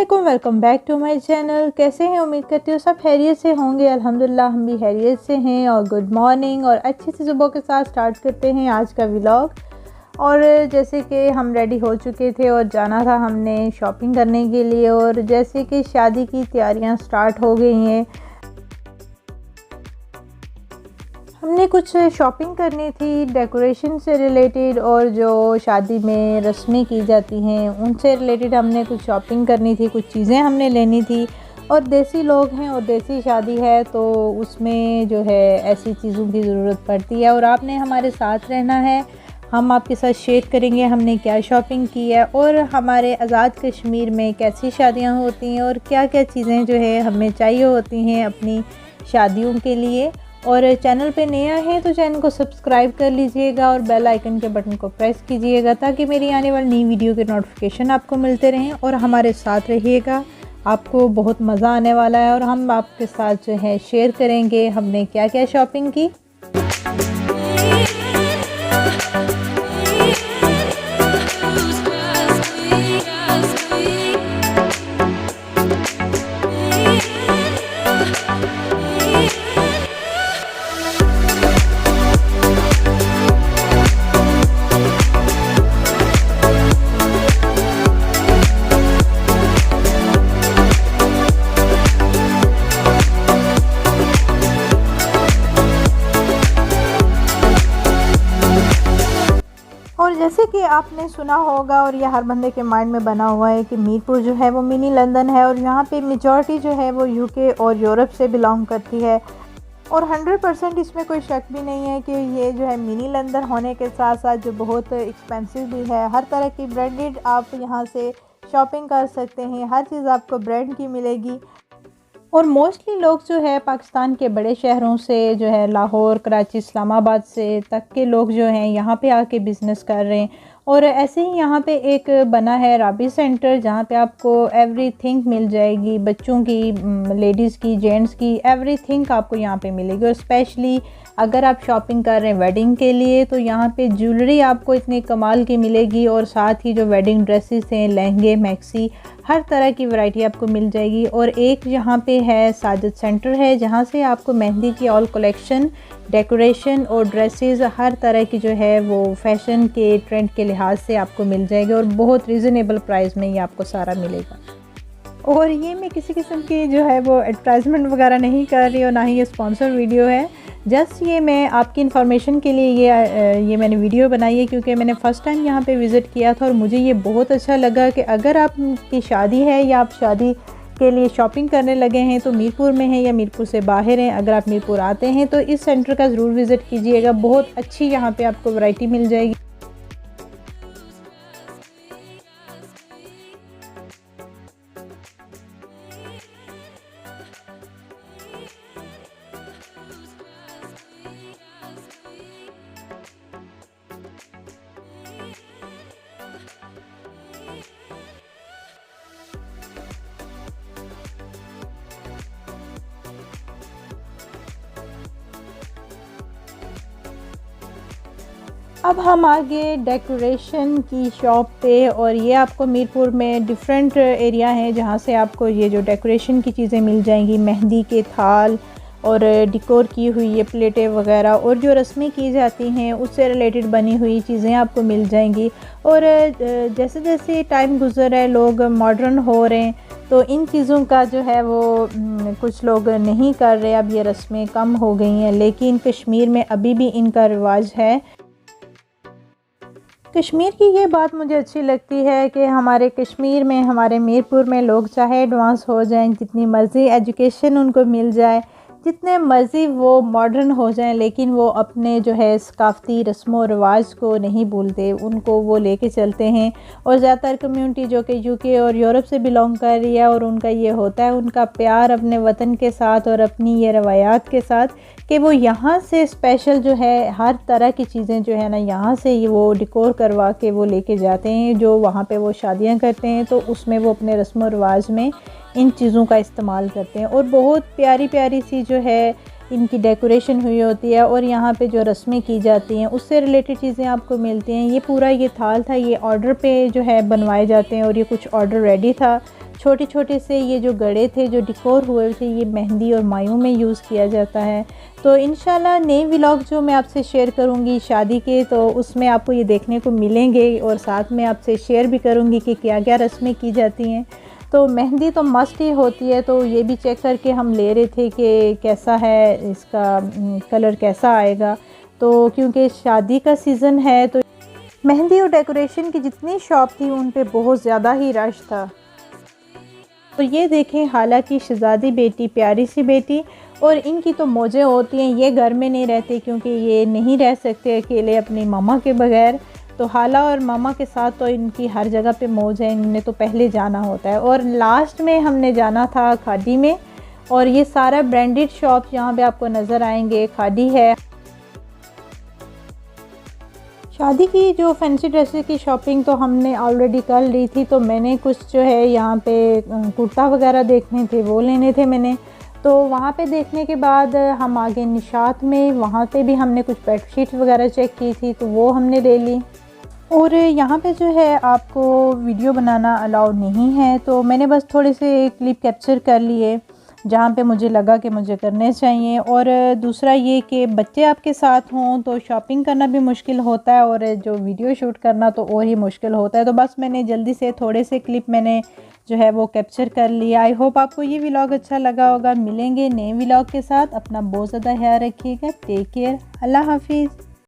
अस्सलामुअलैकुम, welcome back to my channel. कैसे हैं? उम्मीद करती हूँ सब खैरियत से होंगे। अल्हम्दुलिल्लाह हम भी खैरियत से हैं। और गुड मॉर्निंग और अच्छी सी सुबह के साथ स्टार्ट करते हैं आज का व्लॉग। और जैसे कि हम रेडी हो चुके थे और जाना था हमने शॉपिंग करने के लिए, और जैसे कि शादी की तैयारियां स्टार्ट हो गई हैं। हमने कुछ शॉपिंग करनी थी डेकोरेशन से रिलेटेड, और जो शादी में रस्में की जाती हैं उनसे रिलेटेड हमने कुछ शॉपिंग करनी थी, कुछ चीज़ें हमने लेनी थी। और देसी लोग हैं और देसी शादी है तो उसमें जो है ऐसी चीज़ों की ज़रूरत पड़ती है, और आपने हमारे साथ रहना है। हम आपके साथ शेयर करेंगे हमने क्या शॉपिंग की है, और हमारे आज़ाद कश्मीर में कैसी शादियाँ होती हैं और क्या क्या चीज़ें जो है हमें चाहिए होती हैं अपनी शादियों के लिए। और चैनल पे नया है तो चैनल को सब्सक्राइब कर लीजिएगा और बेल आइकन के बटन को प्रेस कीजिएगा ताकि मेरी आने वाली नई वीडियो के नोटिफिकेशन आपको मिलते रहें। और हमारे साथ रहिएगा, आपको बहुत मज़ा आने वाला है। और हम आपके साथ जो है शेयर करेंगे हमने क्या क्या शॉपिंग की। और जैसे कि आपने सुना होगा और यह हर बंदे के माइंड में बना हुआ है कि मीरपुर जो है वो मिनी लंदन है, और यहाँ पे मेजॉरिटी जो है वो यूके और यूरोप से बिलोंग करती है। और 100% इसमें कोई शक भी नहीं है कि ये जो है मिनी लंदन होने के साथ साथ जो बहुत एक्सपेंसिव भी है। हर तरह की ब्रांडेड आप यहाँ से शॉपिंग कर सकते हैं, हर चीज़ आपको ब्रांड की मिलेगी। और मोस्टली लोग जो है पाकिस्तान के बड़े शहरों से जो है लाहौर, कराची, इस्लामाबाद से तक के लोग जो हैं यहाँ पे आके बिज़नेस कर रहे हैं। और ऐसे ही यहाँ पे एक बना है राबी सेंटर जहाँ पे आपको एवरीथिंग मिल जाएगी, बच्चों की, लेडीज़ की, जेंट्स की, एवरीथिंग आपको यहाँ पे मिलेगी। और स्पेशली अगर आप शॉपिंग कर रहे हैं वेडिंग के लिए तो यहाँ पे ज्वेलरी आपको इतनी कमाल की मिलेगी, और साथ ही जो वेडिंग ड्रेसेस हैं, लहंगे, मैक्सी, हर तरह की वैरायटी आपको मिल जाएगी। और एक यहाँ पे है साजिद सेंटर है जहाँ से आपको मेहंदी की ऑल कलेक्शन, डेकोरेशन और ड्रेसेस हर तरह की जो है वो फैशन के ट्रेंड के लिहाज से आपको मिल जाएगी, और बहुत रीज़नेबल प्राइस में ये आपको सारा मिलेगा। और ये मैं किसी किस्म की जो है वो एडवर्टाइजमेंट वगैरह नहीं कर रही और ना ही ये स्पॉन्सर वीडियो है। जस्ट ये मैं आपकी इन्फॉर्मेशन के लिए ये मैंने वीडियो बनाई है क्योंकि मैंने फ़र्स्ट टाइम यहाँ पे विज़िट किया था, और मुझे ये बहुत अच्छा लगा कि अगर आपकी शादी है या आप शादी के लिए शॉपिंग करने लगे हैं तो मीरपुर में हैं या मीरपुर से बाहर हैं, अगर आप मीरपुर आते हैं तो इस सेंटर का ज़रूर विज़िट कीजिएगा। बहुत अच्छी यहाँ पर आपको वैरायटी मिल जाएगी। अब हम आगे डेकोरेशन की शॉप पे, और ये आपको मीरपुर में डिफरेंट एरिया हैं जहाँ से आपको ये जो डेकोरेशन की चीज़ें मिल जाएंगी, मेहंदी के थाल और डेकोर की हुई ये प्लेटें वगैरह, और जो रस्में की जाती हैं उससे रिलेटेड बनी हुई चीज़ें आपको मिल जाएंगी। और जैसे जैसे टाइम गुजर रहा है, लोग मॉडर्न हो रहे हैं तो इन चीज़ों का जो है वो कुछ लोग नहीं कर रहे, अब ये रस्में कम हो गई हैं, लेकिन कश्मीर में अभी भी इनका रिवाज है। कश्मीर की ये बात मुझे अच्छी लगती है कि हमारे कश्मीर में, हमारे मीरपुर में लोग चाहे एडवांस हो जाएं, जितनी मर्ज़ी एजुकेशन उनको मिल जाए, जितने मर्ज़ी वो मॉडर्न हो जाएं, लेकिन वो अपने जो है सकाफ़ती रस्मों और रिवाज को नहीं भूलते, उनको वो लेके चलते हैं। और ज़्यादातर कम्युनिटी जो कि यूके और यूरोप से बिलोंग कर रही है, और उनका ये होता है उनका प्यार अपने वतन के साथ और अपनी ये रवायात के साथ कि वो यहाँ से स्पेशल जो है हर तरह की चीज़ें जो है ना यहाँ से वो डेकोर करवा के वो लेके जाते हैं। जो वहाँ पे वो शादियाँ करते हैं तो उसमें वो अपने रस्म व रिवाज में इन चीज़ों का इस्तेमाल करते हैं, और बहुत प्यारी प्यारी सी जो है इनकी डेकोरेशन हुई होती है। और यहाँ पे जो रस्में की जाती हैं उससे रिलेटेड चीज़ें आपको मिलती हैं। ये पूरा ये थाल था, ये ऑर्डर पे जो है बनवाए जाते हैं, और ये कुछ ऑर्डर रेडी था। छोटे छोटे से ये जो गड़े थे जो डेकोर हुए थे, ये मेहंदी और मायूं में यूज़ किया जाता है। तो इंशाल्लाह नए व्लॉग जो मैं आपसे शेयर करूँगी शादी के, तो उसमें आपको ये देखने को मिलेंगे और साथ में आपसे शेयर भी करूँगी कि क्या क्या रस्में की जाती हैं। तो मेहंदी तो मस्ट ही होती है, तो ये भी चेक करके हम ले रहे थे कि कैसा है इसका कलर कैसा आएगा। तो क्योंकि शादी का सीज़न है तो मेहंदी और डेकोरेशन की जितनी शॉप थी उन पे बहुत ज़्यादा ही रश था। तो ये देखें, हालांकि शहज़ादी बेटी प्यारी सी बेटी, और इनकी तो मौजें होती हैं, ये घर में नहीं रहते क्योंकि ये नहीं रह सकते अकेले अपनी मामा के बगैर। तो हाला और मामा के साथ तो इनकी हर जगह पे मौज है, इनने तो पहले जाना होता है। और लास्ट में हमने जाना था खादी में, और ये सारा ब्रांडेड शॉप यहाँ पे आपको नज़र आएंगे। खादी है। शादी की जो फैंसी ड्रेसेस की शॉपिंग तो हमने ऑलरेडी कर ली थी, तो मैंने कुछ जो है यहाँ पे कुर्ता वगैरह देखने थे वो लेने थे मैंने। तो वहाँ पे देखने के बाद हम आगे निशात में, वहाँ पे भी हमने कुछ बेडशीट वगैरह चेक की थी तो वो हमने ले ली। और यहाँ पे जो है आपको वीडियो बनाना अलाउ नहीं है, तो मैंने बस थोड़े से क्लिप कैप्चर कर लिए जहाँ पे मुझे लगा कि मुझे करने चाहिए। और दूसरा ये कि बच्चे आपके साथ हों तो शॉपिंग करना भी मुश्किल होता है, और जो वीडियो शूट करना तो और ही मुश्किल होता है। तो बस मैंने जल्दी से थोड़े से क्लिप मैंने जो है वो कैप्चर कर लिया। आई होप आपको ये व्लॉग अच्छा लगा होगा। मिलेंगे नए व्लॉग के साथ। अपना बहुत ज़्यादा ख्याल रखिएगा। Take care. अल्लाह हाफिज़।